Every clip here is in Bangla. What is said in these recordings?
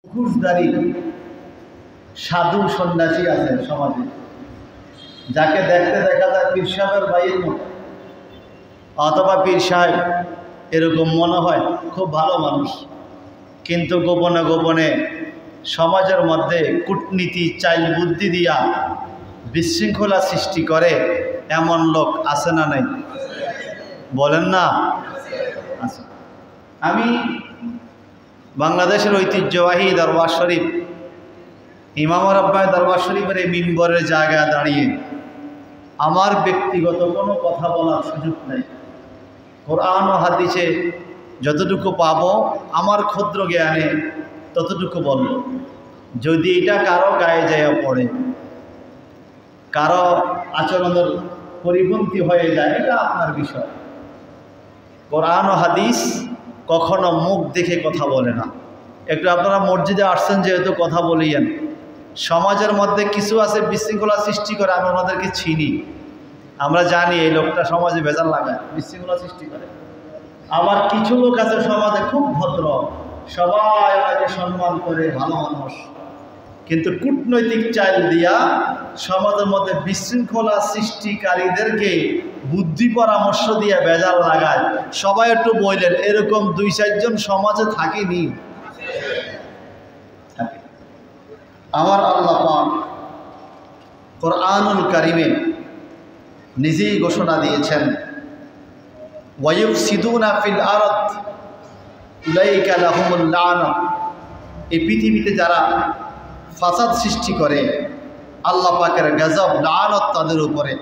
মুখোশধারী সাধু সন্ন্যাসী আছে সমাজে, যাকে দেখতে দেখা যায় পীর সাহেবের ভাইয়ের মতো, অথবা পীর সাহেব এরকম মনে হয় খুব ভালো মানুষ, কিন্তু গোপনে গোপনে সমাজের মধ্যে কূটনীতি চাইল বুদ্ধি দিয়া বিশৃঙ্খলা সৃষ্টি করে। এমন লোক আছে না নাই? বলেন না আছে। আমি বাংলাদেশের ঐতিহ্যবাহী দরবার শরীফ, ইমাম রাব্বানী দরবার শরীফের এই মিম্বরের জায়গায় দাঁড়িয়ে আমার ব্যক্তিগত কোনো কথা বলার সুযোগ নেই। কোরআন ও হাদিসে যতটুকু পাবো আমার ক্ষুদ্র জ্ঞানে ততটুকু বলব। যদি এটা কারো গায়ে যায় পড়ে, কারো আচরণের পরিপন্থী হয়ে যায়, এটা আপনার বিষয়। কোরআন ও হাদিস কখনো মুখ দেখে কথা বলে না। একটু আপনারা মসজিদে আসছেন যেহেতু কথা বলিয়েন। সমাজের মধ্যে কিছু আছে বিশৃঙ্খলা সৃষ্টি করে, আমরা ওনাদেরকে চিনি, আমরা জানি এই লোকটা সমাজে ভেজাল লাগায়, বিশৃঙ্খলা সৃষ্টি করে। আবার কিছু লোক আছে সমাজে খুব ভদ্র, সবাই ওনাকে সম্মান করে, ভালো মানুষ, কিন্তু কূটনৈতিক চাইল দিয়া সমাজের মধ্যে বিশৃঙ্খলা সৃষ্টিকারীদেরকে বুদ্ধি পরামর্শ দিয়ে ভেজাল লাগায়। সবাই একটু বললেন, এরকম 2-4 জন সমাজে থাকেনি? আমার আল্লাহ পাক কোরআনুল কারিমে নিজেই ঘোষণা দিয়েছেন, ওয়ায়ুফসিদুনা ফিল আরদ উলাইকা লাহুমুল লা'না। এই পৃথিবীতে যারা ফাসাদ সৃষ্টি করে, আল্লাহ পাকের গজব লানত তাদের উপরে,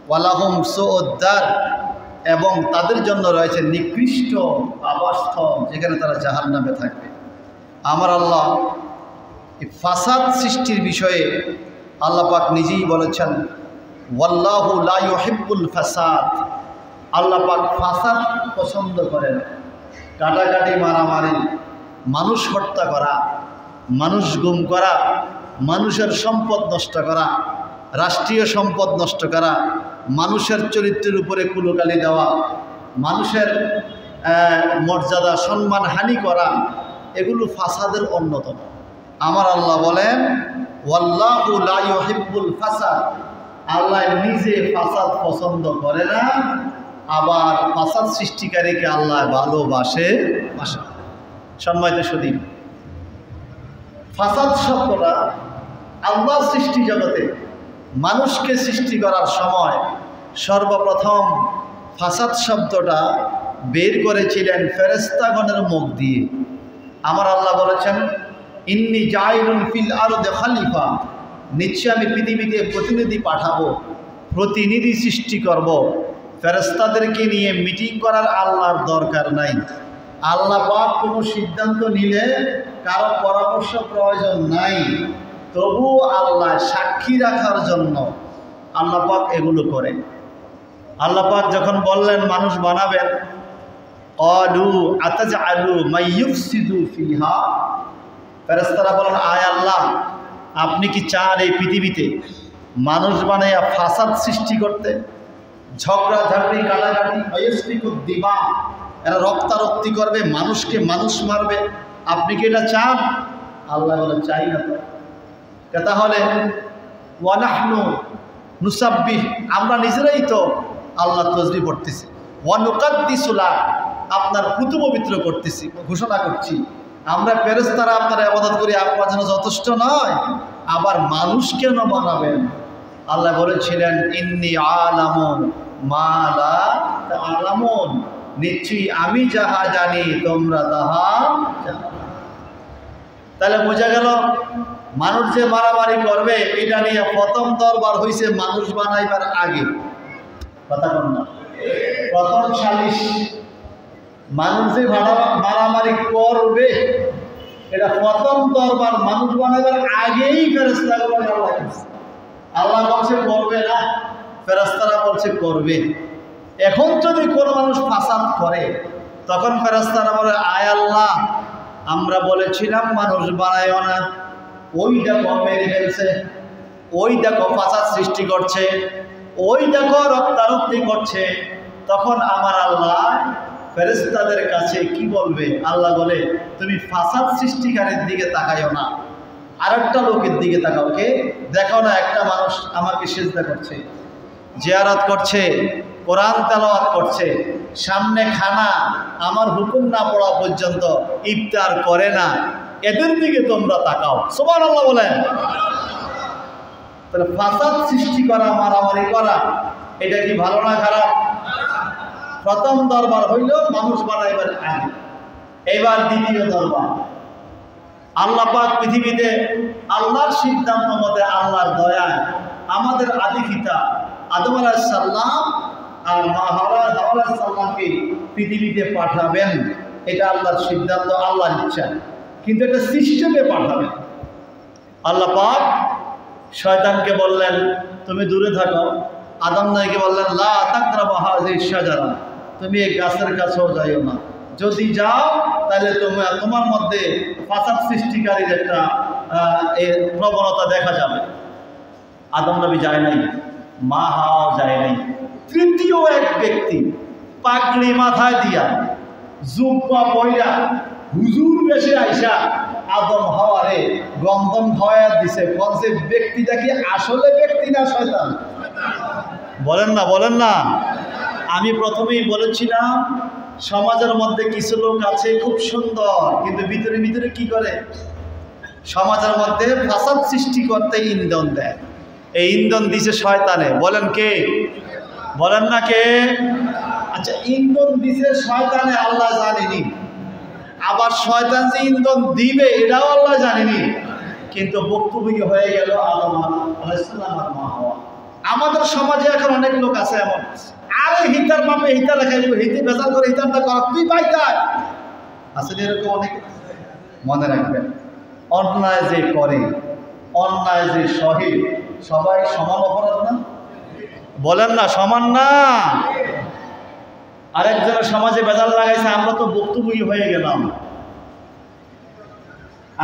ওয়ালাহুম সুউদ্দার, এবং তাদের জন্য রয়েছে নিকৃষ্ট আবাসস্থল, যেখানে তারা জাহান্নামে থাকবে। আমার আল্লাহ এই ফাসাদ সৃষ্টির বিষয়ে আল্লাহ পাক নিজেই বলেছেন, ওয়াল্লাহু লা ইউহিব্বুল ফাসাদ। আল্লাহ পাক ফাসাদ পছন্দ করেন। কাটাকাটি, মারামারি, মানুষ হত্যা করা, মানুষ গুম করা, মানুষের সম্পদ নষ্ট করা, রাষ্ট্রীয় সম্পদ নষ্ট করা, মানুষের চরিত্রের উপরে কুলুকালি দেওয়া, মানুষের মর্যাদা সম্মান হানি করা, এগুলো ফাসাদের অন্যতম। আমার আল্লাহ বলেন, ওয়াল্লাহু লা ইউহিব্বুল ফাসাদ। আল্লাহ নিজে ফাসাদ পছন্দ করে না, আবার ফাসাদ সৃষ্টিকারীকে আল্লাহ ভালোবাসে। সম্মানিত সুধী, ফাসাদ শব্দটা আল্লাহ সৃষ্টি জগতে মানুষকে সৃষ্টি করার সময় সর্বপ্রথম ফাসাদ শব্দটা বের করেছিলেন ফেরেশতাগণের মুখ দিয়ে। আমার আল্লাহ বলেছেন, ইন্নী জাইলুন ফিল আরদি খলিফা। নিশ্চয় আমি পৃথিবীতে প্রতিনিধি পাঠাবো, প্রতিনিধি সৃষ্টি করব। ফেরেশতাদেরকে নিয়ে মিটিং করার আল্লাহর দরকার নাই। আল্লাহ পাক কোনো সিদ্ধান্ত নিলে কারো পরামর্শ প্রয়োজন নাই, তবু আল্লাহ সাক্ষী রাখার জন্য আল্লাহ পাক এগুলো করে। আল্লাহ পাক যখন বললেন মানুষ বানাবেন, ক্বালু আতাজআলু মান ইউফসিদু ফিহা। ফেরেশতারা বলেন, আয় আল্লাহ, আপনি কি চান এই পৃথিবীতে মানুষ বানাইয়া ফাসাদ সৃষ্টি করতে? ঝগড়া ঝাগড়ি, কাটাকাটি, ওয়াইসফিকুদ দিমা, এরা রক্তারক্তি করবে, মানুষকে মানুষ মারবে, আপনি কি এটা চান? আল্লাহ বলেন, চাই না। তো তাহলে ওয়ানাহনু নুসাব্বিহ, আমরা নিজেরাই তো আল্লাহ তাসবিহ পড়তেছি, ওয়া নুকাদ্দিসু লাক, আপনার পুত পবিত্র করতেছি, ঘোষণা করছি। আমরা ফেরেশতারা আপনার ইবাদত করি, আপনার জন্য যথেষ্ট নয়, আবার মানুষ কেন বানাবেন? আল্লাহ বলেছিলেন, ইন্নী আলামু মা লা তা'লামুন, নিশ্চয়ই আমি যাহা জানি তোমরা তাহা জানো। তাহলে বোঝা গেল মানুষ যে মারামারি করবে এটা নিয়ে প্রথম দরবার হয়েছে মানুষ বানাইবার আগে। কথা বল না, প্রথম সালিশ মানুষ যে মারামারি করবে এটা প্রথম দরবার মানুষ বানাইবার আগেই ফেরেশতারা বলে আল্লাহ বলছে করবে না, ফেরেশতারা বলছে করবে। এখন যদি কোনো মানুষ ফাসাদ করে, তখন ফেরেশতারা বলে, আয় আল্লাহ, আমরা বলেছিলাম মানুষ বানায়ও না, ওই দেখো মেরে ফেলছে, ওই দেখো ফাসাদ সৃষ্টি করছে, ওই দেখো রক্তারক্তি করছে। তখন আমার আল্লাহ ফেরেশতাদের কাছে কি বলবে? আল্লাহ বলে, তুমি ফাসাদ সৃষ্টিকারীর দিকে তাকাইও না, আরেকটা লোকের দিকে তাকাও। কে? দেখাও না একটা মানুষ আমাকে সিজদা করছে, জিয়ারত করছে, কোরআন তেলাওয়াত করছে, সামনে খানা, আমার হুকুম না পড়া পর্যন্ত ইফতার করে না, এদের দিকে তোমরা তাকাও। সুবহানাল্লাহ বলেন। তাহলে ফাসাদ সৃষ্টি করা, মারামারি করা, এটা কি ভালো না খারাপ? প্রথম দরবার হইল মানুষ বানাইবার আগে, এবার দ্বিতীয় দরবার। আল্লাহ পাক পৃথিবীতে আল্লাহর সিদ্ধান্ত মতে, আল্লাহর দয়ায় আমাদের আদি পিতা আদম আলাইহিস সালাম আর মা হাওয়া আলাইহিস সালামকে পৃথিবীতে পাঠাবেন। এটা আল্লাহর সিদ্ধান্ত, আল্লাহর ইচ্ছা, কিন্তু এটা সিস্টেমে পাঠাবেন। আল্লাহ পাক শয়তানকে বললেন, তুমি দূরে থাকো। আদম নবীকে বললেন, লা তাকরাবু হাযিহিশ শাজারা, তুমি এই গাছের কাছেও যাইও না, যদি যাও তাহলে তোমার মধ্যে ফাসাদ সৃষ্টিকারীর একটা প্রবণতা দেখা যাবে। আদম নবী যায় নাই, মা হাওয়াও যায় নাই। তৃতীয় এক ব্যক্তি পাগড়ি মাথায় দিয়া, জুব্বা পয়রা, হুজুর বেশে আইসা আদম হাওয়ারে গন্ধম খাওয়াইয়া দিছে। কোনসে ব্যক্তিটা কি আসলে ব্যক্তি না শয়তান? বলেন না, বলেন না। আমি প্রথমেই বলেছিলাম, সমাজের মধ্যে কিছু লোক আছে খুব সুন্দর, কিন্তু ভিতরে ভিতরে কি করে? সমাজের মধ্যে ফাসাদ সৃষ্টি করতে ইন্ধন দেয়। এই ইন্ধন দিছে শয়তানে। বলেন কে? বলেন না কে? আচ্ছা, ইন্ধন দিছে শয়তানে, আল্লাহ জানেনি। আবার শয়তান যে ইন্ধন দিবে এটাও আল্লাহ জানেনি, কিন্তু বক্তব্য হয়ে গেল আদম আলাইহিস সালাম আর মা হাওয়া। আমাদের সমাজে এখন অনেক লোক আছে এমন, আরে হিতার বাপে হিতার খাইব, হিতে বেজাল করে হিতারটা কর, তুই পাইতাই। আসলে এরকম অনেক। মনে রাখবেন, অন্যায় যে করে, অন্যায় যে সহে, সবাই সমান অপরাধ না? বলেন না, সমান না? আরেকজনের সমাজে বেজাল লাগাইছে, আমরা তো ভুক্তভোগী হয়ে গেলাম।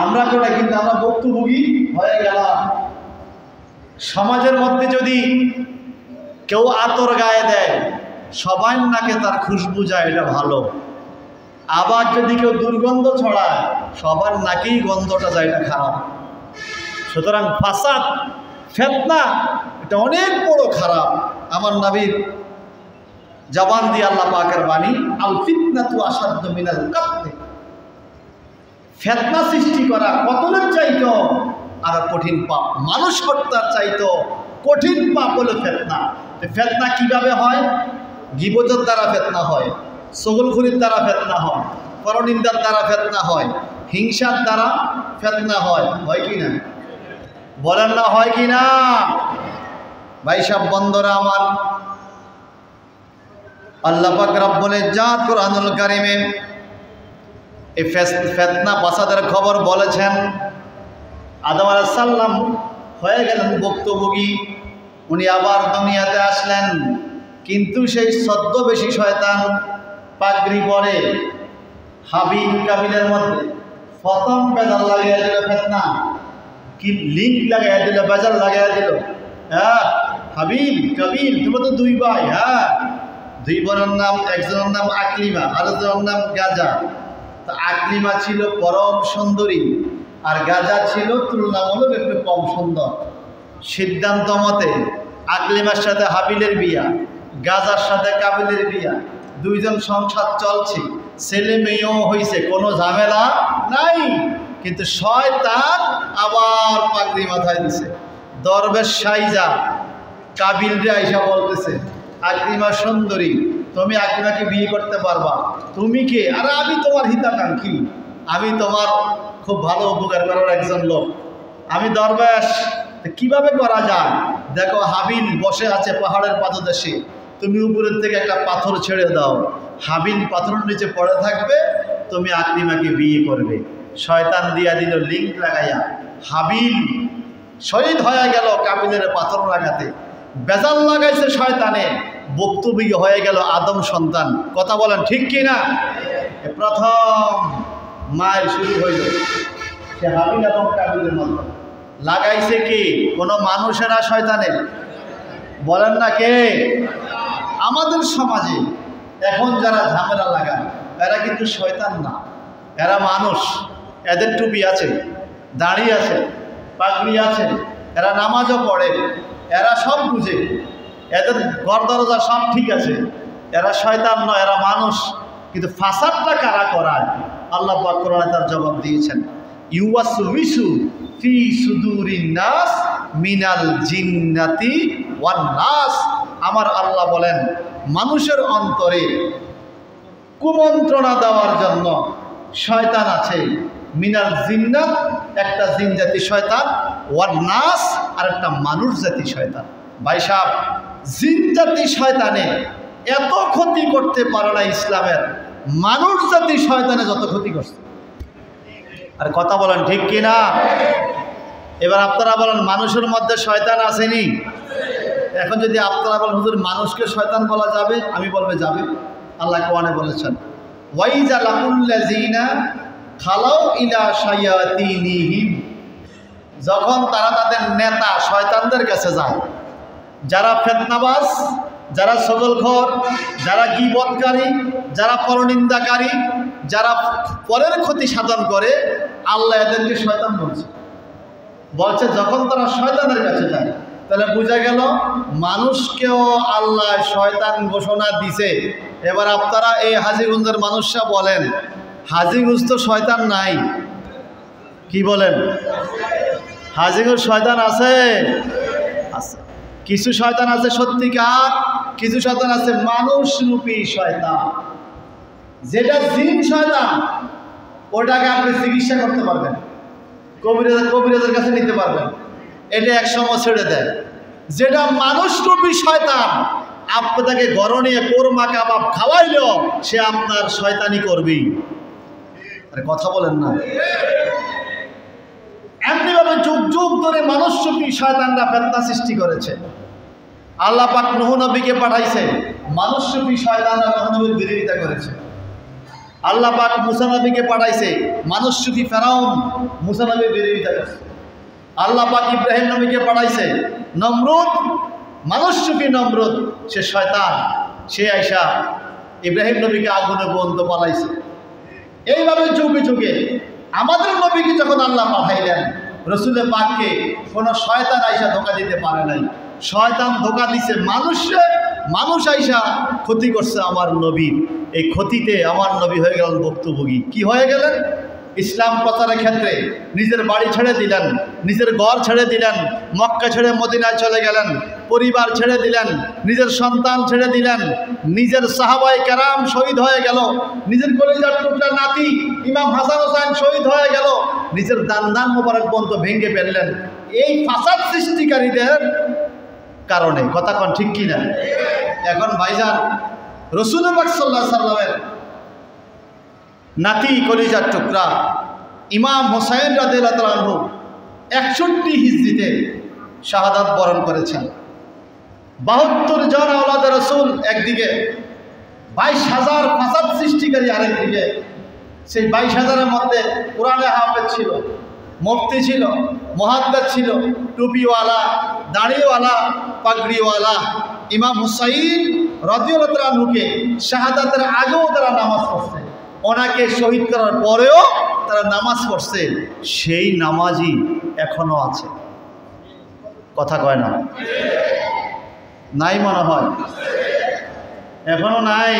আমরা কোটা, কিন্তু আমরা ভুক্তভোগী হয়ে গেলাম। সমাজের মধ্যে যদি কেউ আতর গায়ে দেয়, সবাই নাকে তার খুশবু যায়, এটা ভালো। আবার যদি কেউ দুর্গন্ধ ছড়ায়, সবার নাকেই গন্ধটা যায়, এটা খারাপ। সুতরাং ফাসাদ, ফিতনা, এটা অনেক বড় খারাপ। আমার নবীর জবান দিয়ে আল্লাহ পাকের বাণী, আল ফিতনাতু আসাদ্দু মিনাল কাতল, ফিতনা সৃষ্টি করা কতলের চাইতো আর কঠিন পাপ, মানুষ হত্যার চাইতো কঠিন পাপ হলো ফিতনা। ফিতনা কিভাবে হয়? গীবতের দ্বারা ফিতনা হয়, চগলখুরির দ্বারা ফিতনা হয়, পরনিন্দার দ্বারা ফিতনা হয়, হিংসার দ্বারা ফিতনা হয়। হয় কি না? বলেন না, হয় কি না? ভাই সব বন্ধুরা আমার, আল্লাহ পাক রব্বুল ইজ্জত কুরআনুল কারীমে এই ফিতনা ফাসাদের খবর বলেছেন। আদম আলাইহিস সালাম হয়ে গেলেন ভুক্তভোগী, উনি আবার দুনিয়াতে আসলেন, কিন্তু সেই ছদ্মবেশী শয়তান পাগড়ি পরে হাবিল কাবিলের মধ্যে প্রথম বেজাল লাগাইয়া দিল। ফিতনা কি লিঙ্ক লাগাইয়া দিল, বেজাল লাগাইয়া দিল। হ্যাঁ, হাবিল কাবিল, তোমরা তো দুই ভাই। হ্যাঁ, দুই বোনের নাম, একজনের নাম আকলিমা, আরেকজনের নাম গাজা। তো আকলিমা ছিল পরম সুন্দরী, আর গাজা ছিল তুলনামূলক একটু কম সুন্দর। সিদ্ধান্ত মতে আকলিমার সাথে হাবিলের বিয়া, গাজার সাথে কাবিলের বিয়া, দুইজন সংসার চলছে, ছেলে মেয়েও হয়েছে, কোনো ঝামেলা নাই। কিন্তু শয়তান আবার পাগড়ি মাথায় দিছে। দরবেশ সাইজা কাবিলরে আইসা বলতেছে, আকলিমা সুন্দরী, তুমি আকলিমাকে বিয়ে করতে পারবা? তুমি কে? আরে আমি তোমার হিতাকাঙ্ক্ষী, আমি তোমার খুব ভালো উপকার করার একজন লোক, আমি দরবেশ। কিভাবে করা যায়? দেখো, হাবিল বসে আছে পাহাড়ের পাদদেশে, তুমি উপরের থেকে একটা পাথর ছেড়ে দাও, হাবিল পাথরের নিচে পড়ে থাকবে, তুমি আকলিমাকে বিয়ে করবে। শয়তান দিয়া দিল লিঙ্ক লাগাইয়া, হাবিল শহীদ হয়ে গেল কাবিলের পাথর লাগাতে। বেজাল লাগাইছে শয়তানে, বক্তব্য হয়ে গেল আদম সন্তান। কথা বলেন ঠিক কি না? প্রথম মায়ের শুরু হইল সে হাবিল এবং কাবিলের মধ্যে। লাগাইছে কি? কোনো মানুষেরা শয়তানের? বলেন না কে? আমাদের সমাজে এখন যারা ঝামেলা লাগায় এরা কিন্তু শয়তান না, এরা মানুষ। এদের টুপি আছে, দাড়ি আছে, পাগড়ি আছে, এরা নামাজও পড়ে, এরা সব বুঝে, এদের ঘর দরজা সব ঠিক আছে, এরা শয়তান নয়, এরা মানুষ। কিন্তু ফাসাদটা কারা করায়? আল্লাহ পাক কোরআনে তার জবাব দিয়েছেন, ইউওয়াসউইসু ফি সুদুরিন নাস মিনাল জিন্নাতি ওয়ান নাস। আমার আল্লাহ বলেন, মানুষের অন্তরে কুমন্ত্রণা দেওয়ার জন্য শয়তান আছে। মিনাল জিন্নাত, একটা জিন জাতি শয়তান, ওয়ান নাস, আর একটা মানুষ জাতি শয়তান। ভাই সাহেব, জিন জাতি শয়তানে এত ক্ষতি করতে পারে না ইসলামের, মানুষ জাতি শয়তানে যত ক্ষতি করছে। আর কথা বলেন ঠিক কিনা? এবার আপনারা বলেন, মানুষের মধ্যে শয়তান আসেনি? এখন যদি আপনারা বলেন, হুজুর মানুষকে শয়তান বলা যাবে, আমি বলবে যাবে। আল্লাহ কোরআনে বলেছেন, ওয়াইজা লাকুল্লাযিনা খালাউ ইলা শায়াতিনিহিম, যখন তারা তাদের নেতা শয়তানদের কাছে যায়, যারা ফিতনাবাজ, যারা সজলখোর, যারা গীবতকারী, যারা পরনিন্দাকারী, যারা পরের ক্ষতি সাধন করে, আল্লাহ এদেরকে শয়তান বলছে যখন তারা শয়তানের কাছে যায়। তাহলে বোঝা গেল মানুষকেও আল্লাহ শয়তান ঘোষণা দিছে। এবার আপনারা এই হাজীগঞ্জের মানুষরা বলেন, হাজীগঞ্জ তো শয়তান নাই, কি বলেন? হাজীগঞ্জ শয়তান আছে? আছে। কিছু শয়তান আছে সত্যিকার, কিছু শয়তান আছে মানুষরূপী শয়তান। যেটা জিন শয়তান, ওটাকে আপনি চিকিৎসা করতে পারবেন, কবিরাজের কাছে নিতে পারবেন, এটা এক সময় ছেড়ে দেয়। যেটা মানুষরূপী শয়তান, আপনি তাকে ঘরে নিয়ে কোরমা কাবাব খাওয়াইলেও সে আপনার শয়তানি করবেই। আরে কথা বলেন না। এমনিভাবে যুগ যুগ ধরে মানুষরূপী শয়তানরা ফিতনা সৃষ্টি করেছে। আল্লাহ পাক নূহ নবীকে পাঠাইছে, মানুষরূপী শয়তানরা নূহ নবীর বিরোধিতা করেছে। আল্লাহ পাক মুসা নবীকে পাঠাইছে, মানুষরূপী ফেরাউন মুসা নবীর বিরোধিতা করেছে। আল্লাহ পাক ইব্রাহিম নবীকে পাঠাইছে, নমরুদ, মানুষরূপী নমরুদ, সে শয়তান, সে আইসা ইব্রাহিম নবীকে আগুনে পর্যন্ত পালাইছে। এইভাবে যুগে যুগে আমাদের নবীকে যখন আল্লাহ পাঠাইলেন, রসুলের পাককে কোনো শয়তান আইসা ধোকা দিতে পারে নাই। শয়তান ধোকা দিছে মানুষে, মানুষ আইসা ক্ষতি করছে আমার নবীর। এই ক্ষতিতে আমার নবী হয়ে গেলেন ভুক্তভোগী। কি হয়ে গেলেন? ইসলাম প্রচারের ক্ষেত্রে নিজের বাড়ি ছেড়ে দিলেন, নিজের ঘর ছেড়ে দিলেন, মক্কা ছেড়ে মদিনায় চলে গেলেন, পরিবার ছেড়ে দিলেন, নিজের সন্তান ছেড়ে দিলেন, নিজের সাহাবায়ে কেরাম শহীদ হয়ে গেল, নিজের কলিজার টুকরা নাতি ইমাম হাসান হোসেন শহীদ হয়ে গেল, নিজের দান মোবারক পর্যন্ত ভেঙে ফেললেন এই ফাসাদ সৃষ্টিকারীদের কারণে। কথা কন ঠিক কিনা? এখন ভাইজান, রাসূলুল্লাহ সাল্লাল্লাহু আলাইহি সাল্লামের নাতি কলিজার টুকরা ইমাম হোসেন রাদিয়াল্লাহু তাআলা আনহু 61 হিজরিতে শাহাদাত বরণ করেছেন। 72 জন আওলাদে রাসূল একদিকে, 22,000 ফাসাদ সৃষ্টিকারী আরেকদিকে। সেই 22,000-এর মধ্যে কোরআনে হাফেজ ছিল, মুফতি ছিল, মুহাদ্দিস ছিল, টুপিওয়ালা, দাড়িওয়ালা, পাগড়িওয়ালা। ইমাম হুসাইন রাদিয়াল্লাহু তাআলা আনহুকে শাহাদাতের আগেও তারা নামাজ পড়ছে, ওনাকে শহীদ করার পরেও তারা নামাজ পড়ছে। সেই নামাজই এখনো আছে। কথা কয় না? নাই মনে হয়, এখনো নাই,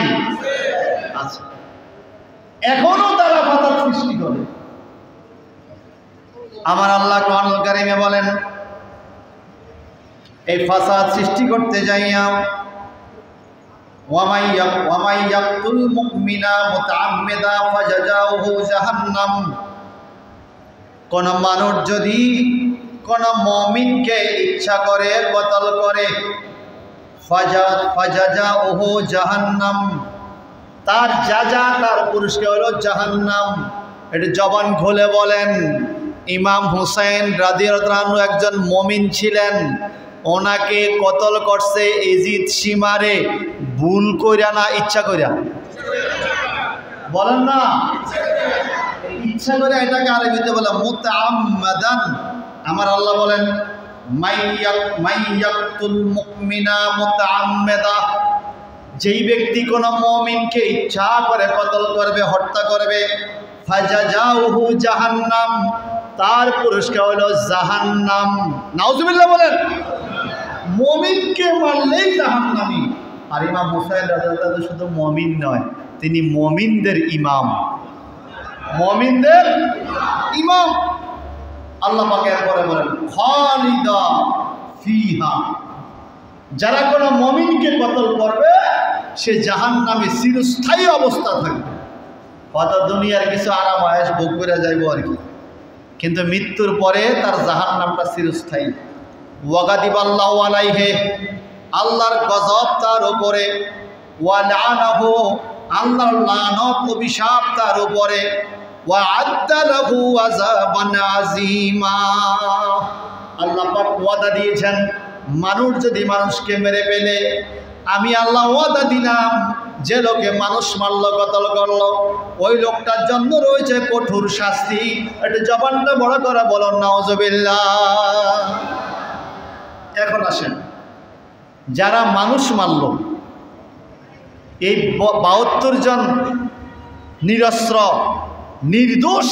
আছে। এখনো তারা ফাসাদ সৃষ্টি করে। আমার আল্লাহ কোরআনুল কারীমে বলেন, এই ফাসাদ সৃষ্টি করতে যাইয়া ওয়ামাই ইয়াকতুল মুমিনা মুতাআম্মিদা ফাজাজাউহু জাহান্নাম, কোন মানুষ যদি কোন মুমিনকে ইচ্ছা করে কতল করে, ফাজাজাউহু জাহান্নাম, তার যাজা, তার পুরস্কার হলো জাহান্নাম। এটা জবান খুলে বলেন। ইমাম হুসাইন রাদিয়াল্লাহু আনহু একজন মুমিন ছিলেন, ওনাকে কতল করছে এজিদ সীমারে, ভুল কইরা না ইচ্ছা কইরা? বলেন না, ইচ্ছা করে। এটাকে আরবিতে বলে মুতাআম্মাদান। আমার আল্লাহ বলেন, মাইয়াকতুল মুমিনা মুতাআম্মিদা, যেই ব্যক্তি কোনো মুমিনকে ইচ্ছা করে কতল করবে, হত্যা করবে, ফাজাজাউহু জাহান্নাম, তার পুরস্কার হলো জাহান্নাম। নাউজুবিল্লাহ বলেন। মুমিনকে মারলেই জাহান্নামী। আর ইমাম হুসাইন রাদিয়াল্লাহু আনহু শুধু মুমিন নয়, তিনি মুমিনদের ইমাম, মুমিনদের ইমাম। আল্লাহ পাক এরপরে বলেন খালিদা ফিহা, যারা কোনো মুমিনকে কতল করবে সে জাহান্নামে চিরস্থায়ী অবস্থা থাকবে। হয়তো দুনিয়ার কিছু আরাম আয়েশ ভোগ করে যাইব আর কি, কিন্তু মৃত্যুর পরে তার জাহান্নামটা চিরস্থায়ী। ওয়াগাদিবাল্লাহু আলাইহি, আল্লাহর গজব তার উপরে, ওয়া লানাহু, আল্লাহর লানত অভিশাপ তার উপরে, ওয়া আদ্দা লাহু আযাবান আযীমা। আল্লাহ পাক ওয়াদা দিয়েছেন, মানুষ যদি মানুষকে মেরে ফেলে, আমি আল্লাহ ওয়াদা দিলাম যে লোকে মানুষ মারল, কতল করল, ওই লোকটার জন্য রয়েছে কঠোর শাস্তি। এটা জবানটা বড় করে বলুন নাউজুবিল্লাহ। এখন আসেন, যারা মানুষ মারল, এই 72 জন নিরস্ত্র নির্দোষ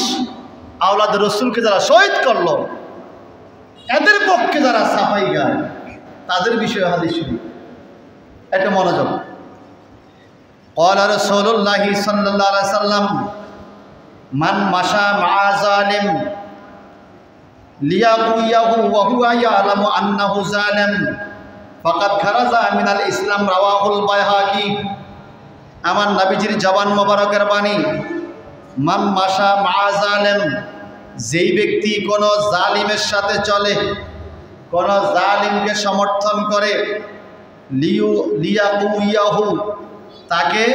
আওলাদ রসুলকে যারা শহীদ করলো, এদের পক্ষে যারা সাফাই গায়, তাদের বিষয়ে হাদিস শুনি। এটা মনোযোগ। ক্বালা রাসূলুল্লাহ সাল্লাল্লাহু আলাইহি সাল্লাম, মান মাশা মা যালিম লিয়াকুয়াহু ওয়া হুয়া ইয়ালামু আন্নাহু যালিম ফাকাদ খারাজা মিনাল ইসলাম, রাওয়াহুল বাইহাকি। আমার নবীজির জবান মোবারকের বাণী, মান মাশা মা যালিম, যেই ব্যক্তি কোনো জালিমের সাথে চলে, কোনো জালিমকে সমর্থন করে, লিয়াকুয়াহু, তাকে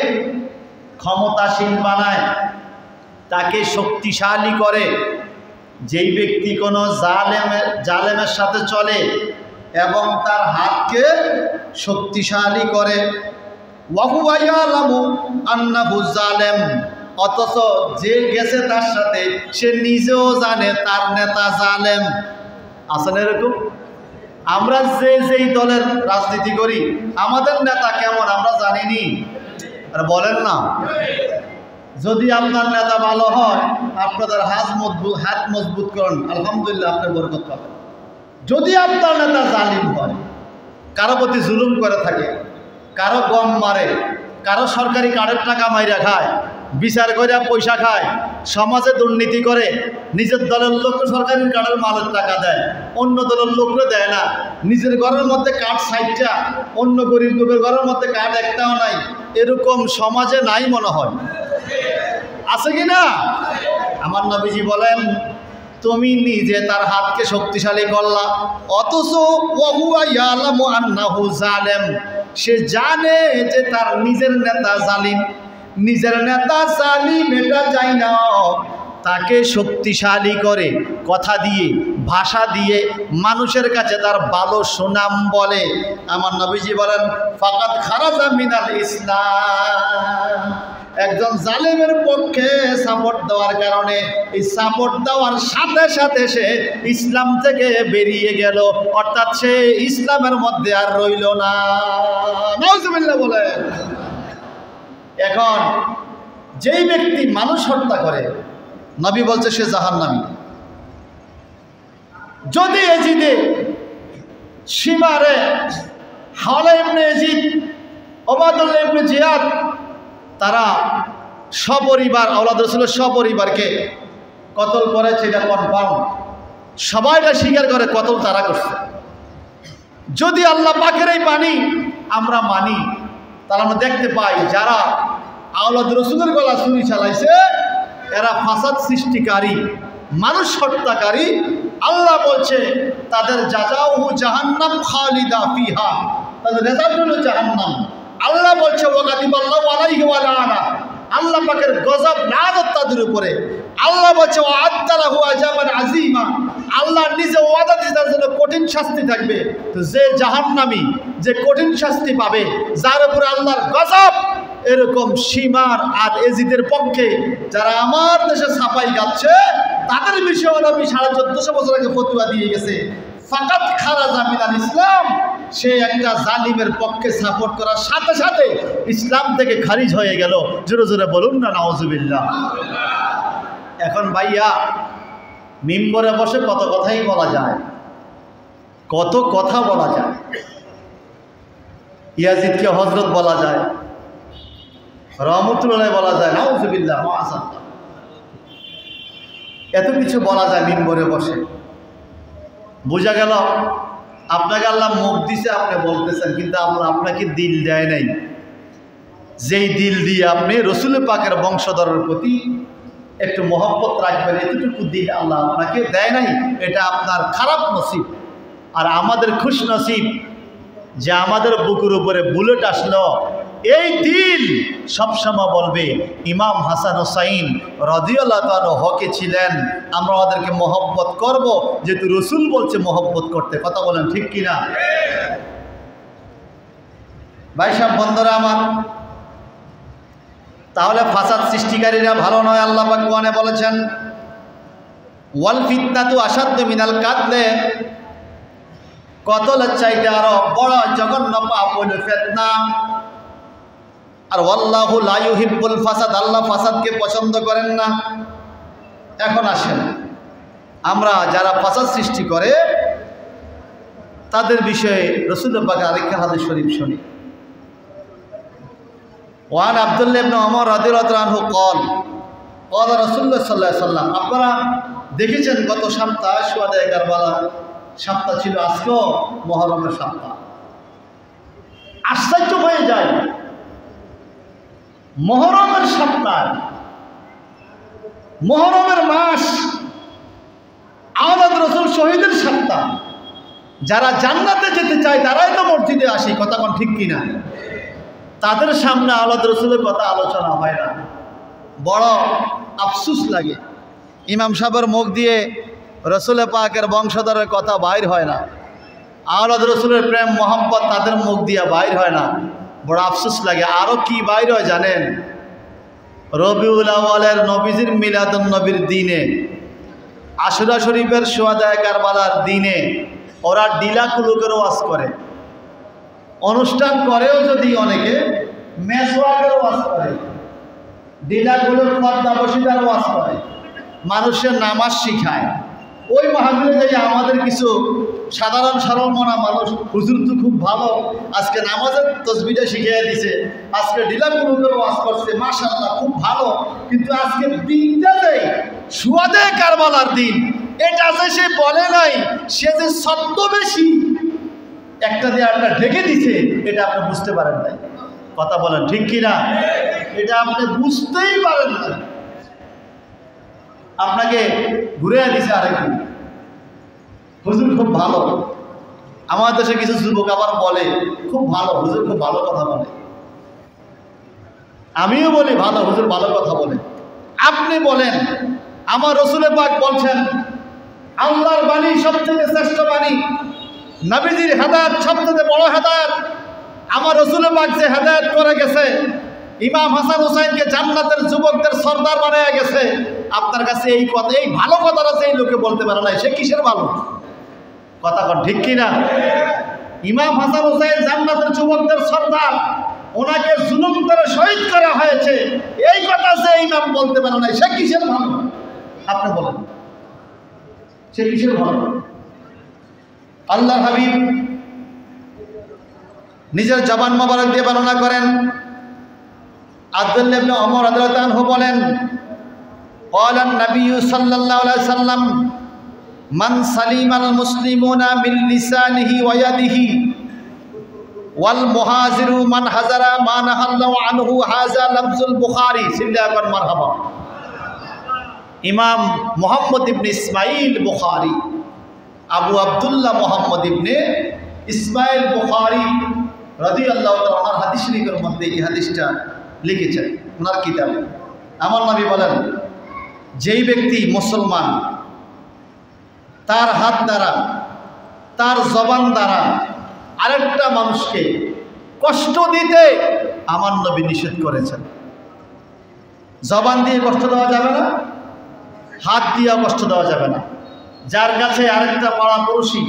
ক্ষমতাসীন বানায়, তাকে শক্তিশালী করে। যেই ব্যক্তি কোনো জালেমের সাথে চলে এবং তার হাতকে শক্তিশালী করে, ওয়া হুয়া ইয়ালামু আন্নাহু জালেম, অথচ যে গেছে তার সাথে সে নিজেও জানে তার নেতা জালেম। আসলে এরকম আমরা যেই দলের রাজনীতি করি, আমাদের নেতা কেমন আমরা জানিনি, আর বলেন না। যদি আপনার নেতা ভালো হয়, আপনাদের হাত মজবুত করেন, আলহামদুলিল্লাহ আপনি বরকত পাবেন। যদি আপনার নেতা জালিম হয়, কারো প্রতি জুলুম করে থাকে, কারো গম মারে, কারো সরকারি কার্ডের টাকা মাইরা খায়, বিচার করে পয়সা খায়, সমাজে দুর্নীতি করে, নিজের দলের লোককে সরকারি কার্ডের মালের টাকা দেয়, অন্য দলের লোককে দেয় না, নিজের ঘরের মধ্যে কার্ড 60টা, অন্য গরিব লোকের ঘরের মধ্যে কার্ড একটাও নাই, এরকম সমাজে নাই মনে হয়, আছে কি না? আমার নবীজি বলেন, তুমি নিজে তার হাতকে শক্তিশালী করলা, অথচ ওয়া হুয়া ইয়ালামু আন্নাহু জালিম, সে জানে যে তার নিজের নেতা জালিম। নিজের নেতা জালিম এটা চাই না, তাকে শক্তিশালী করে কথা দিয়ে, ভাষা দিয়ে মানুষের কাছে তার ভালো সুনাম বলে। আমার নবীজি বলেন, ফাকাদ খারাজা মিনাল ইসলাম। একজন জালেমের পক্ষে সাপোর্ট দেওয়ার কারণে, এই সাপোর্ট দেওয়ার সাথে সাথে সে ইসলাম থেকে বেরিয়ে গেল, অর্থাৎ সে ইসলামের মধ্যে আর রইল না। নাউজুবিল্লাহ বলে। এখন যেই ব্যক্তি মানুষ হত্যা করে, নবী বলছে সে জাহান্নামী। যদি এজিদে সীমারে হাওলা ইবনে এজিদ, ওবাদুল্লাহ ইবনে জিয়াদ, তারা সপরিবার আওলাদ রাসূলের সপরিবারকে কতল করেছে, এটা কনফার্ম, সবাই এটা স্বীকার করে কতল তারা করছে। যদি আল্লাহ পাকের এই বাণী আমরা মানি, তাহলে আমরা দেখতে পাই যারা আওলাদ রাসূলের গলা ছুরি চালাইছে এরা ফাসাদ সৃষ্টিকারী, মানুষ হত্যাকারী। আল্লাহ বলছে তাদের জাযাউহু জাহান্নাম খালিদা ফিহা, তাদের রেজাল্ট হলো জাহান্নাম। আল্লাহ বলছে ওয়াগাদিবাল্লাহু আলাইহি ওয়া লানা, আল্লাহ পাকের গজব লানত তাদের উপরে। আল্লাহ বলছে ওয়া'আদ্দা লাহু আযাবান আযীমা, আল্লাহ নিজে ওয়াদা দিয়েছে তার জন্য কঠিন শাস্তি থাকবে। তো যে জাহান্নামী, যে কঠিন শাস্তি পাবে, যার উপরে আল্লাহর গজব, এরকম সীমার আর এজিদের পক্ষে যারা আমার দেশে ছাপাই গাচ্ছে, তাদের বিষয়ে নবী 1450 বছর আগে ফতোয়া দিয়ে গেছে, ফাকাত খারাজা মিনাল ইসলাম, সে একটা জালিমের পক্ষে সাপোর্ট করার সাথে সাথে ইসলাম থেকে খারিজ হয়ে গেল। জোরে জোরে বলুন না নাউজুবিল্লাহ। এখন ভাইয়া মিম্বরে বসে কত কথাই বলা যায়, কত কথা বলা যায়। ইয়াজিদকে হযরত বলা যায়, রহমতুল্লাহ বলা যায়, নাউজুবিল্লাহ মাআযাল্লাহ, এত কিছু বলা যায় মিম্বরে বসে। বোঝা গেল আপনাকে আল্লাহ মুখ দিছে, আপনি বলতেছেন, কিন্তু আল্লাহ আপনাকে দিল দেয় নাই। যেই দিল দিয়ে আপনি রসুল পাকের বংশধরের প্রতি একটু মহব্বত রাখবেন, এতটুকু দিল আল্লাহ আপনাকে দেয় নাই। এটা আপনার খারাপ নসিব। আর আমাদের খুশ নসিব যে আমাদের বুকের উপরে বুলেট আসলো, এই দিল সবসময় বলবে ইমাম হাসান হুসাইন রাদিয়াল্লাহু তাআলা হকে ছিলেন, আমরা ওদেরকে মহব্বত করব, যেহেতু রসুল বলছে মহব্বত করতে। কথা বলেন ঠিক কিনা? ভাই সাহেব, বন্ধুরা আমার, তাহলে ফাসাদ সৃষ্টিকারীরা ভালো নয়। আল্লাহ পাক কোরআনে বলেছেন ওয়াল ফিতনাতু আশাদ্দু মিনাল কাতলে, কতলের চাইতে আরো বড় জঘন্য পাপ হলো ফিতনা। আর ওয়াল্লাহু লা ইউহিব্বুল ফাসাদ, আল্লাহ ফাসাদকে পছন্দ করেন না। এখন আসেন আমরা যারা ফাসাদ সৃষ্টি করে তাদের বিষয়ে রাসূলুল্লাহ পাকের আরেকটা হাদিস শরীফ শুনি। ওয়ান আব্দুল্লাহ ইবনে ওমর রাদিয়াল্লাহু আনহু قال قال রাসূলুল্লাহ সাল্লাল্লাহু আলাইহি ওয়াসাল্লাম, আপনারা দেখেছেন গত সপ্তাহ শুহাদা কারবালা সপ্তাহ ছিল, আজকেও মুহররমের সপ্তাহ। আশ্চর্য হয়ে যায়, মুহররমের সপ্তাহ, মুহররমের মাস, আওলাদ রাসূল শহীদের সপ্তাহ। যারা জান্নাতে যেতে চায় তারাই তো মসজিদে আসে, কথা কোন ঠিক কিনা? তাদের সামনে আওলাদ রাসূলের কথা আলোচনা হয় না, বড় আফসোস লাগে। ইমাম সাহেবের মুখ দিয়ে রসুল পাকের বংশধরের কথা বাইর হয় না, আওলাদ রাসূলের প্রেম মোহাম্মত তাদের মুখ দিয়ে বাইর হয় না, বড় আফসোস লাগে। আরও কি বাইর হয় জানেন? রবিউল আউয়ালের নবীজির মিলাদুন নবীর দিনে, আশুরা শরীফের শুহাদায়ে কারবালার দিনে ওরা ডিলাকুলুকের ওয়াজ করে, অনুষ্ঠান করেও যদি অনেকে মেসওয়াকের ওয়াজ করে, ডিলাকুলুক পর্দা বসিদার ওয়াজ করে, মানুষের নামাজ শিখায়। ওই মাহফিলে যাই আমাদের কিছু সাধারণ সরল মনা মানুষ, হুজুর তো খুব ভালো, আজকে নামাজের তসবিহটা শিখিয়ে দিছে, আজকে ডিলাকুলুকের ওয়াজ করছে, মাশাআল্লাহ খুব ভালো, কিন্তু আজকে দিনটা দেয় শুহাদায়ে কারবালার দিন, এটা যে সে বলে নাই, সে যে ছদ্মবেশী একটা দিয়ে একটা ঢেকে দিছে, এটা আপনি বুঝতে পারেন নাই। কথা বলেন ঠিক কিনা? এটা আপনি বুঝতেই পারেন না, আপনাকে ঘুরে দিছে আরেকদিন। হুজুর খুব ভালো, আমার দেশে কিছু যুবক আবার বলে খুব ভালো, হুজুর খুব ভালো কথা বলে। আমিও বলি ভালো, হুজুর ভালো কথা বলে। আপনি বলেন আমার রসুল পাক বলছেন আল্লাহর বাণী সবথেকে শ্রেষ্ঠ বাণী, নবীজির হেদায়েত সবথেকে বড় হেদায়েত। আমার রসুল পাক যে হেদায়েত করে গেছে, ইমাম হাসান হুসাইনকে জান্নাতের যুবকদের সর্দার বানায় গেছে, আপনার কাছে এই কথা, এই ভালো কথাটা সেই লোকে বলতে পারে না, সে কিসের ভালো? কথা কন ঠিক কিনা? ইমাম হাসান হুসাইন জান্নাতের যুবকদের সর্দার, ওনাকে জুলুম করে শহীদ করা হয়েছে, এই কথা যে ইমাম বলতে পারে না, সে কিসের ভালো? আপনি বলেন, সে কিসের ভালো? আল্লাহর হাবিব নিজের জবান মোবারক দিয়ে বর্ণনা করেন। আব্দুল্লাহ ইবনে ওমর রাদিয়াল্লাহু আনহু বলেন, قال النبي صلى الله عليه وسلم من سلم المسلمون من لسانه ويده والمهاجر من هجر ما نهى الله عنه, هذا لفظ البخاري। সিল্লাকুন মারহাবা। ইমাম মুহাম্মদ ইবনে ইসমাইল বুখারী, আবু আব্দুল্লাহ মুহাম্মদ ইবনে ইসমাইল বুখারী রাদিয়াল্লাহু তাআলা ওনার হাদিস শরীফের মধ্যে এই হাদিসটা লিখেছেন ওনার কিতাবে। আমার নবী বলেন, যেই ব্যক্তি মুসলমান তার হাত দ্বারা, তার জবান দ্বারা আরেকটা মানুষকে কষ্ট দিতে আমার নবী নিষেধ করেছেন। জবান দিয়ে কষ্ট দেওয়া যাবে না, হাত দিয়ে কষ্ট দেওয়া যাবে না। যার কাছে আরেকটা পাড়া পড়শি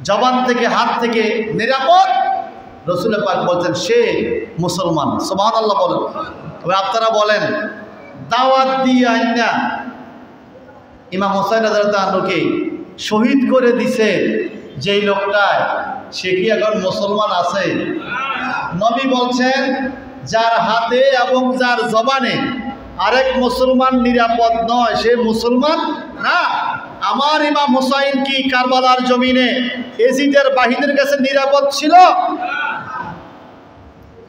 জবান থেকে হাত থেকে নিরাপদ, রসুল পাক বলছেন সে মুসলমান। সুবহানাল্লাহ বলেন। তবে আপনারা বলেন দাওয়াত দিয়ে আইনা ইমাম হোসেন রাদিয়াল্লাহু আনহুকে শহীদ করে দিছে যেই লোকটায়, সে কি এখন মুসলমান আছে? নবী বলছেন যার হাতে এবং যার জবানে আরেক মুসলমান নিরাপদ নয়, সে মুসলমান না। আমার ইমাম হুসাইন কি কারবালার জমিনে এজিদের বাহিনীর কাছে নিরাপদ ছিল?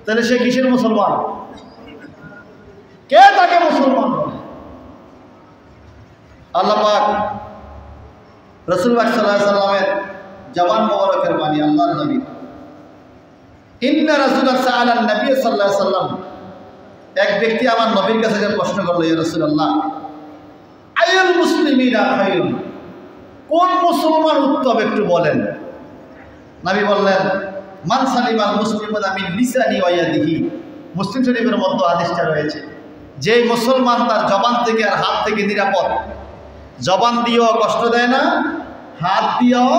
তাহলে সে কিসের মুসলমান? কে তাকে মুসলমান বলে? আল্লাহ পাক রাসূল পাক সাল্লাল্লাহু আলাইহি ওয়াসাল্লামের জবান মোবারকের বাণী, আল্লাহর নবী ইন্না রাসূলাল্লাহ সাল্লাল্লাহু আলাইহি ওয়াসাল্লাম, এক ব্যক্তি আমার নবীর কাছে যে প্রশ্ন করলো, ইয়া রাসূলুল্লাহ আইয়ুল মুসলিমিনা খায়রুন, কোন মুসলমান উত্তম একটু বলেন। নবী বললেন মান সালিমাল মুসলিমুনা মিন লিসানি ওয়া ইয়াদিহি। মুসলিম শরীফের মধ্যে হাদিসটা রয়েছে, যেই মুসলমান তার জবান থেকে আর হাত থেকে নিরাপদ, জবান দিয়েও কষ্ট দেয় না, হাত দিয়েও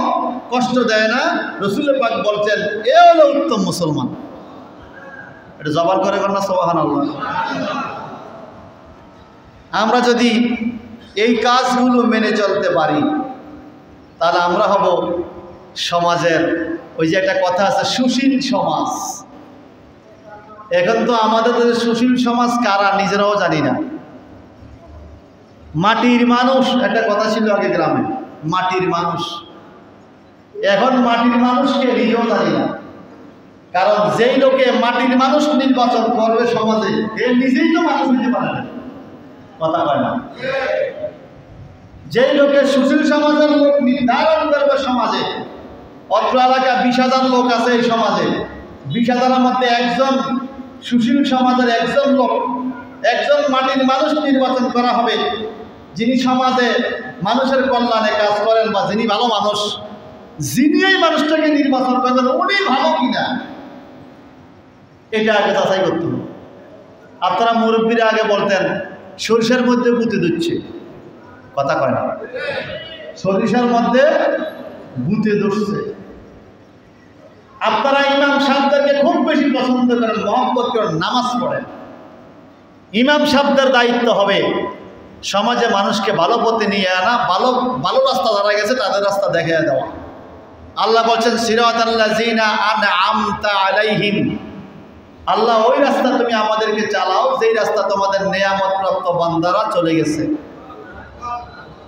কষ্ট দেয় না, রাসূল পাক বলছেন এ হলো উত্তম মুসলমান। এটা জবান করে না সুবহানাল্লাহ। আমরা যদি এই কাজগুলো মেনে চলতে পারি তাহলে আমরা হব সমাজের, ওই যে একটা কথা আছে সুশীল সমাজ। এখন তো আমাদের সুশীল সমাজ কারা নিজেরাও জানি না। মাটির মানুষ একটা কথা ছিল আগে গ্রামে, মাটির মানুষ। এখন মাটির মানুষকে নিজেও জানি না, কারণ যেই লোকে মাটির মানুষ নির্বাচন করবে সমাজে, এ নিজেই তো মানুষ হতে পারে না, কথা কয় না। যেই লোকের সুশীল সমাজের লোক নির্ধারণ করবে সমাজে, অত্র এলাকা 20,000 লোক আছে এই সমাজে, 20,000-এর মধ্যে একজন সুশীল সমাজের একজন লোক, একজন মাটির মানুষ নির্বাচন করা হবে, যিনি সমাজে মানুষের কল্যাণে কাজ করেন, বা যিনি ভালো মানুষ, যিনি এই মানুষটাকে নির্বাচন করবেন উনি ভালো কিনা এটা আগে যাচাই করতে হবে। আপনারা মুরব্বীরা আগে বলতেন সরিষার মধ্যে গুঁতে দিচ্ছে, কথা কয় না, সরিষার মধ্যে গুঁতে ধরছে। আপনারা ইমাম সাহেবদেরকে খুব বেশি পছন্দ করেন, মহব্বত করেন, নামাজ পড়েন। ইমাম সাহেবদের দায়িত্ব হবে সমাজে মানুষকে ভালো পথে নিয়ে আনা, ভালো ভালো রাস্তা যারা গেছে তাদের রাস্তা দেখিয়ে দেওয়া। আল্লাহ বলছেন সিরাতাল্লাযিনা আনআমতা আলাইহিম, আল্লাহ ওই রাস্তা তুমি আমাদেরকে চালাও যেই রাস্তা তোমাদের নেয়ামতপ্রাপ্ত বান্দারা চলে গেছে।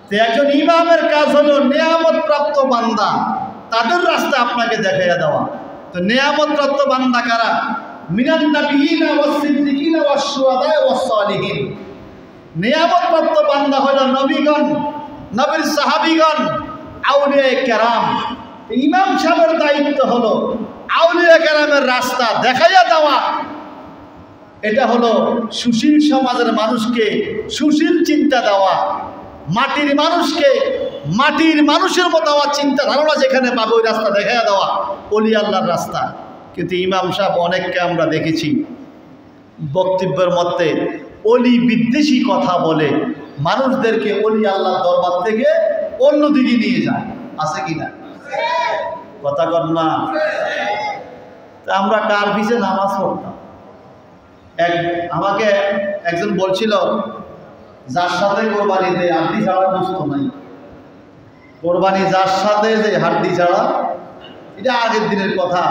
তো একজন ইমামের কাজ হলো নেয়ামতপ্রাপ্ত বান্দা তাদের রাস্তা আপনাকে দেখাইয়া দেওয়া। তো নেয়ামতপ্রাপ্ত বান্দা কারা? মিনান নাবিয়িনা ওয়াস সিদ্দিকিনা ওয়াস শুহাদা ওয়াস সালিহিন। নেয়ামতপ্রাপ্ত বান্দা হলো নবীগণ, নবীর সাহাবীগণ, আউলিয়ায়ে কেরাম। ইমাম সাহেবের দায়িত্ব হলো আউলিয়া কেরামের রাস্তা দেখাইয়া দেওয়া। এটা হলো সুশীল সমাজের মানুষকে সুশীল চিন্তা দেওয়া, মাটির মানুষকে মাটির মানুষের মতো আমার চিন্তা ধারণা যেখানে পাবে ওই রাস্তা দেখাইয়া দেওয়া, অলি আল্লাহর রাস্তা। কিন্তু ইমাম সাহেব অনেককে আমরা দেখেছি বক্তব্যের মধ্যে অলি বিদ্বেষী কথা বলে মানুষদেরকে অলি আল্লাহর দরবার থেকে অন্যদিকে নিয়ে যায়, আছে কিনা? কথা কর না। আমরা কার পিছে নামাজ পড়তাম? আমাকে একজন বলছিল যার সাথে কোরবানিতে হাড্ডি ছাড়া বুঝত নাই, কোরবানি যার সাথে যে হাড্ডি ছাড়া, এটা আগের দিনের কথা।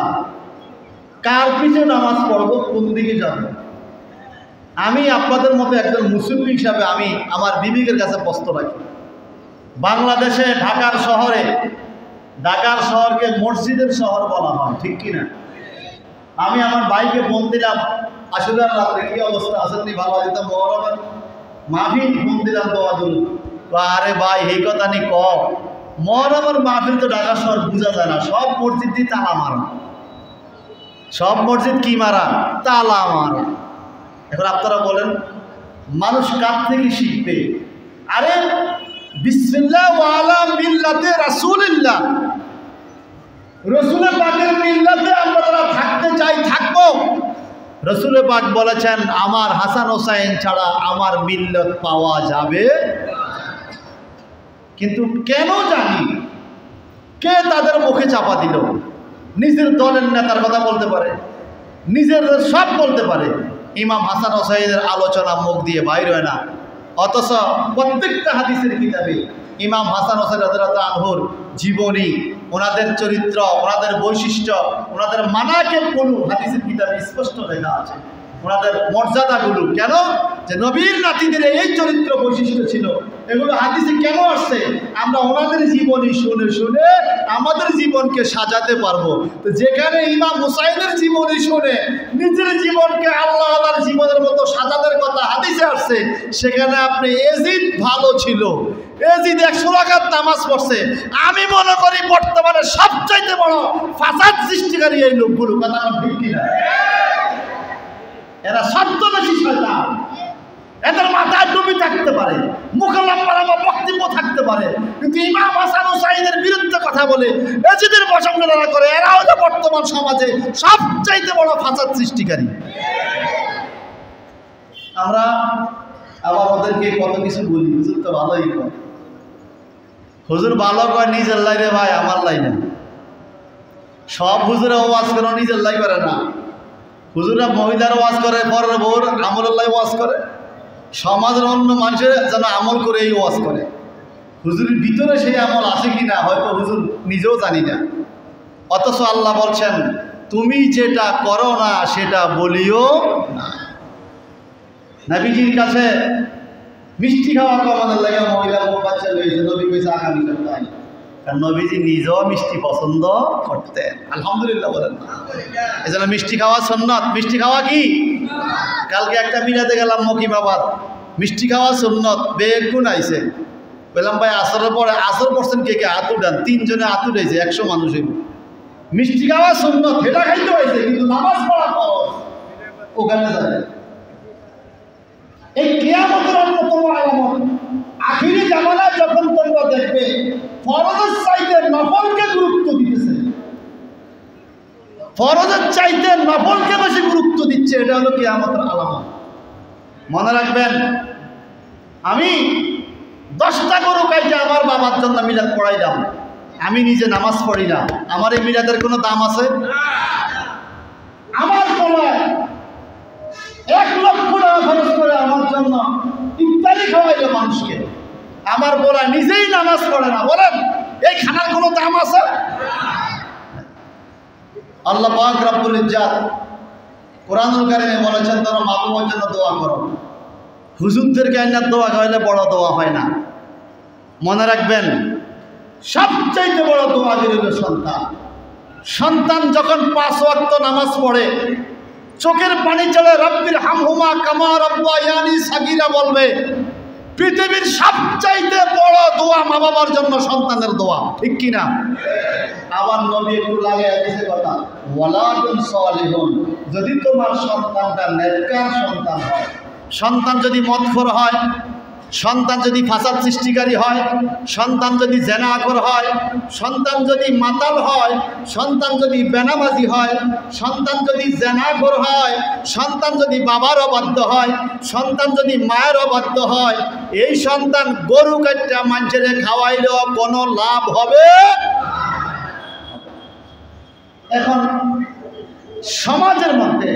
কার পিছে নামাজ পড়বো, কোন দিকে যাবো? আমি আপনাদের মতো একজন মুসল্লি হিসাবে আমি আমার বিবেকের কাছে প্রশ্ন রাখি। বাংলাদেশে ঢাকার শহরকে মসজিদের শহর বলা হয়, ঠিক কিনা? আমি আমার ভাইকে ফোন দিলাম আশুরার রাত্রে, কি অবস্থা আসেননি, ভালো আছে? মহরমের মাহফিল ফোন দিলাম দোয়াদুল, আরে ভাই এই কথা নি ক, মহরমের মাহফিল তো ঢাকা শহর বোঝা যায় না, সব মসজিদ দিয়ে তালা মারা, সব মসজিদ কি মারা? তালা মারা। এখন আপনারা বলেন মানুষ কার থেকে শিখবে? আরে বিসমিল্লাহ ওয়া আলা মিল্লাতে রাসূলিল্লাহ, রাসূলের পাকের মিল্লাতে আমরা যারা থাকতে চাই থাকবো। রাসূল পাক বলেছেন আমার হাসান হোসাইন ছাড়া আমার মিল্লত পাওয়া যাবে। কিন্তু কেন জানি কে তাদের মুখে চাপা দিল? নিজের দলের নেতার কথা বলতে পারে, নিজের সব বলতে পারে, ইমাম হাসান হোসাইনের আলোচনা মুখ দিয়ে বাইর হয় না। অথচ প্রত্যেকটা হাদিসের কিতাবে ইমাম হাসান হোসেন রাদিয়াল্লাহু আনহুর জীবনী, ওনাদের চরিত্র, ওনাদের বৈশিষ্ট্য, ওনাদের মানাকিব গুলো হাদিসের কিতাবে স্পষ্ট লেখা আছে। ওনাদের মর্যাদাগুলো কেন, যে নবীর নাতিদের এই চরিত্র বৈশিষ্ট্য ছিল, এগুলো হাদিসে কেন আসছে? আমরা ওনাদের জীবনী শুনে শুনে আমাদের জীবনকে সাজাতে পারবো। তো যেখানে ইমাম হুসাইনের জীবনী শুনে নিজের জীবনকে আল্লাহর জীবনের মতো সাজানোর কথা হাদিসে আসছে, সেখানে আপনি এজিদ ভালো ছিল, এজিদ 100 রাকাত নামাজ পড়ছে, আমি মনে করি বর্তমানে সবচাইতে বড় ফাসাদ সৃষ্টিকারী এই লোকগুলো। কথা ঠিক কিনা? এরা সত্যবেশী শয়তান, এদের মাথায় ডুবি থাকতে পারে, মুখে লম্বা বক্তব্য থাকতে পারে, কিন্তু ইমাম হাসান হুসাইনের বিরুদ্ধে কথা বলে এজিদের প্রশংসা করে। এরা হলো বর্তমান সমাজে সবচাইতে বড় ফাসাদ সৃষ্টিকারী। আমরা আবার ওদেরকে কত কিছু বলি, হুজুর তো ভালোই কয়, হুজুর ভালো কয় নিজের লাইনে ভাই, আমার লাইনে। সব হুজুরা ওয়াজ করে নিজের লাই করে না। হুজুরা মহিলার ওয়াজ করে, পরের বউর আমলের লাই ওয়াজ করে, সমাজের অন্য মানুষের যেন আমল করে এই ওয়াজ করে। হুজুরের ভিতরে সেই আমল আছে কি না হয়তো হুজুর নিজেও জানি না। অথচ আল্লাহ বলছেন, তুমি যেটা করো না সেটা বলিও না। নবীজির কাছে মিষ্টি খাওয়া কমানোর লাগে মহিলা বউ বাচ্চা রয়েছে, নবী কইছে আগামী সপ্তাহে। কারণ নবীজি নিজেও মিষ্টি পছন্দ করতেন। আলহামদুলিল্লাহ বলেন। এই জন্য মিষ্টি খাওয়া সুন্নাত। মিষ্টি খাওয়া কি? কালকে একটা মিলাতে গেলাম মকিমাবাদ, মিষ্টি খাওয়া সুন্নত, বেগুন আইছে। বললাম ভাই আসরের পরে, আসর পড়ছেন কে কে? আতু ডান, 3 জনে আতু ডাইছে, 100 মানুষ। মিষ্টি খাওয়া সুন্নত, এটা খাইতে হয়েছে, কিন্তু নামাজ পড়া ফরজ। ওখানে যাবে এই কিয়ামতের অন্যতম আলামত। আখিরি জামানায় যখন তোমরা দেখবে ফরজের চাইতে নফলকে গুরুত্ব দিতেছে, ফরজের চাইতে নফলকে বেশি গুরুত্ব দিচ্ছে, এটা হলো কিয়ামতের আলামত। মনে রাখবেন, আমি 10টা গরু কাইটে আমার বাবার জন্য মিলাদ পড়াইলাম, আমি নিজে নামাজ পড়ি না, আমার এই মিলাদের কোনো দাম আছে? আমার বলায় 1 লক্ষ টাকা খরচ করে আমার জন্য ইফতারি খাওয়াইলো মানুষকে, আমার বলা নিজেই নামাজ পড়ে না, বলেন এই খানার কোনো দাম আছে? আল্লাহ পাক রব্বুল ইজ্জাত কোরআনুল কারীমে বলেছেন, তোমরা মাহবুবের জন্য দোয়া করো। হুজুরদেরকে আইনার দোয়া খাওয়াইলে বড় দোয়া হয় না। মনে রাখবেন, সবচাইতে বড় দোয়া হলো সন্তান। সন্তান যখন 5 ওয়াক্ত নামাজ পড়ে, চোখের পানি চলে রব্বির হামহুমা কামা রাব্বায়ানি সাগীরা বলবে, পৃথিবীর সবচাইতে বড় দোয়া মা বাবার জন্য সন্তানের দোয়া। ঠিক কি না? আবার নবী একটু লাগাইয়া দিয়েছে কথা, ওয়ালাদুন সালিহুন, যদি তোমার সন্তানটা নেককার সন্তান হয়, সন্তান যদি মদখোর হয়, সন্তান যদি ফাসাদ সৃষ্টিকারী হয়, সন্তান যদি জেনাখোর হয়, সন্তান যদি মাতাল হয়, সন্তান যদি বেনামাজি হয়, সন্তান যদি জেনাখোর হয়, সন্তান যদি বাবার অবাধ্য হয়, সন্তান যদি মায়ের অবাধ্য হয়, এই সন্তান গরু কাটটা মানুষের খাওয়াইলেও কোনো লাভ হবে। এখন সমাজের মধ্যে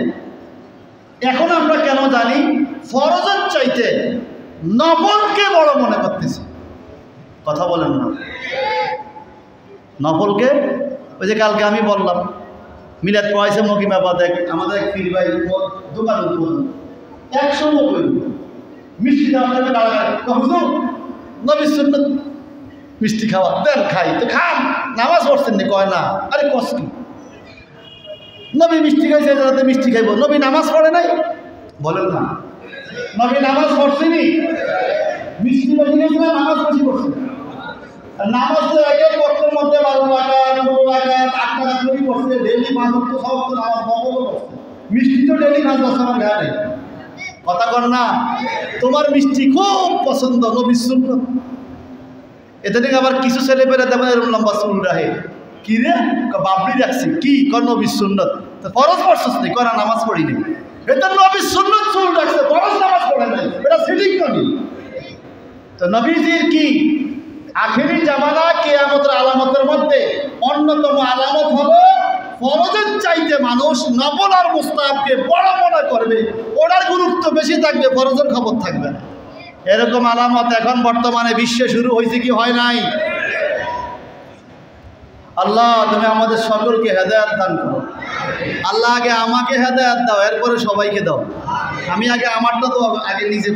এখন আমরা কেন জানি ফরজের চাইতে নফলকে বড় মনে করতেছি? কথা বলেন না। নফলকে, ওই যে কালকে আমি বললাম মিলাদ পয়সা মকিমাবাদ আমাদের এক পীর ভাই দোকান উদ্বোধন, 190 মিষ্টি দাম হুজুর নবী সুন্নাত মিষ্টি খাওয়া দেন, খাই তো খান, নামাজ পড়ছেন নি? কয় না। আরে কষ্ট, নবী মিষ্টি খাইছে, যাতে মিষ্টি খাইব, নবী নামাজ পড়ে নাই? বলেন না। নবী নামাজ পড়ছেনি? মিষ্টি বেশি গেছে না নামাজ বেশি পড়ছে? নামাজ তো একে পক্ষের মধ্যে 12 রাকাত 9 রাকাত 8 রাকাত করে পড়ছে, ডেইলি 5 ওয়াক্ত সব তো নামাজ বন্ধ করছে। মিষ্টি তো ডেইলি 5 বছর আমার গায়ে নেই। কথা কর না। তোমার মিষ্টি খুব পছন্দ, নবী সুন্নাত। এতে থেকে আবার কিছু ছেলে পেলে দেবেন এরকম লম্বা চুল রাখে, কি রে বাবলি রাখছি, কি কর নবী সুন্নাত? ফরজ পড়ছস নি? করা নামাজ পড়িনি। এটা নবী সুন্নাত চুল রাখছে, ফরজ নামাজ পড়ে নাই, এটা সিটিং করি। তো নবীজির কি আখেরি জামানা কিয়ামতের আলামতের মধ্যে অন্যতম আলামত হলো ফরজের চাইতে মানুষ নফল আর মুস্তাহাবকে বড় মনে করবে, ওটার গুরুত্ব বেশি থাকবে, ফরজের খবর থাকবে না। এরকম আলামত এখন বর্তমানে বিশ্বে শুরু হয়েছে কি হয় নাই? আল্লাহ তুমি আমাদের সকলকে হেদায়েত দান করো। আল্লাহ আগে আমাকে হেদায়েত দাও, এরপরে সবাইকে দাও। আমি আগে আমারটা তো আগে নিজে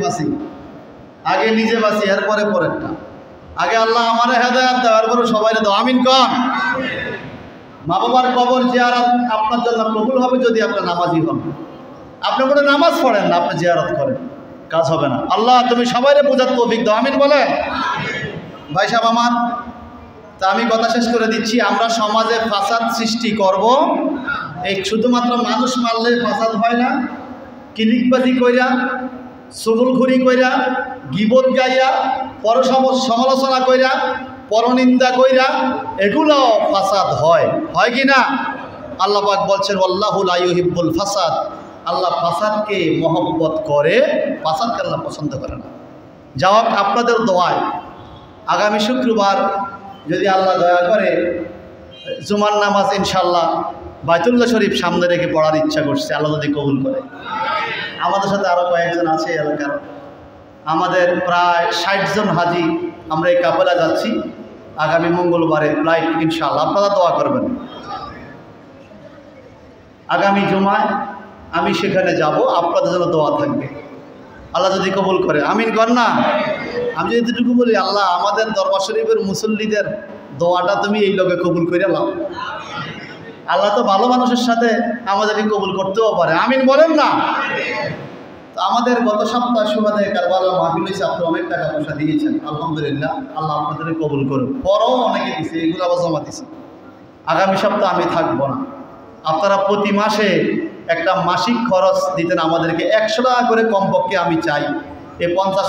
বাঁচি, এরপরে পরেরটা। আগে আল্লাহ আমারে হেদায়েত দাও, এরপরে সবাই দাও। আমিন কন। মা বাবার কবর জিয়ারত আপনার জন্য কবুল হবে যদি আপনি নামাজি হন। আপনি কোনো নামাজ পড়েন না, আপনি জিয়ারত করেন, কাজ হবে না। আল্লাহ তুমি সবাইরে বোঝার তৌফিক দাও। আমিন বলেন। ভাই সাহেব আমার, তা আমি কথা শেষ করে দিচ্ছি। আমরা সমাজে ফাসাদ সৃষ্টি করব, এই শুধুমাত্র মানুষ মারলে ফাসাদ হয় না। কিলিকবাজি কইরা, চুগলখড়ি কইরা, গিবত গাইয়া, সমালোচনা কইরা, পরনিন্দা কইরা, এগুলোও ফাসাদ হয় কি না? আল্লাহ পাক বলছেন আল্লাহু লা ইউহিব্বুল ফাসাদ, আল্লাহ ফাসাদকে মহব্বত করে, ফাসাদকে আল্লাহ পছন্দ করে না। জবাব আপনাদের দোয়ায় আগামী শুক্রবার যদি আল্লাহ দয়া করে জুমার নামাজ ইনশাল্লাহ বাইতুল্লাহ শরীফ সামনে রেখে পড়ার ইচ্ছা করছে, আল্লাহ যদি কবুল করে। আমাদের সাথে আরও কয়েকজন আছে এলাকার, আমাদের প্রায় 60 জন হাজি আমরা এই কাফেলা যাচ্ছি আগামী মঙ্গলবারে ফ্লাইট ইনশাআল্লাহ। আপনারা দোয়া করবেন। আগামী জুমায় আমি সেখানে যাব, আপনাদের জন্য দোয়া থাকবে, আল্লাহ যদি কবুল করে। আমিন কর না। আমি যদি এতটুকু বলি, আল্লাহ আমাদের দরবার শরীফের মুসল্লিদের দোয়াটা তুমি এই লোকে কবুল করে নাও। আল্লাহ তো ভালো মানুষের সাথে আমাদেরকে কবুল করতেও পারে। আমিন বলেন না। তো আমাদের গত সপ্তাহ সুবাদে কারবালা মাহফিল হয়েছে, আপনি অনেক টাকা পয়সা দিয়েছেন, আলহামদুলিল্লাহ, আল্লাহ আপনাদেরকে কবুল করুন। পরও অনেকে দিছে, এগুলো আবার জমা দিছে। আগামী সপ্তাহ আমি থাকবো না। আপনারা প্রতি মাসে একটা মাসিক খরচ দিতেন আমাদেরকে 100 টাকা করে কমপক্ষে। আমি চাই এই 50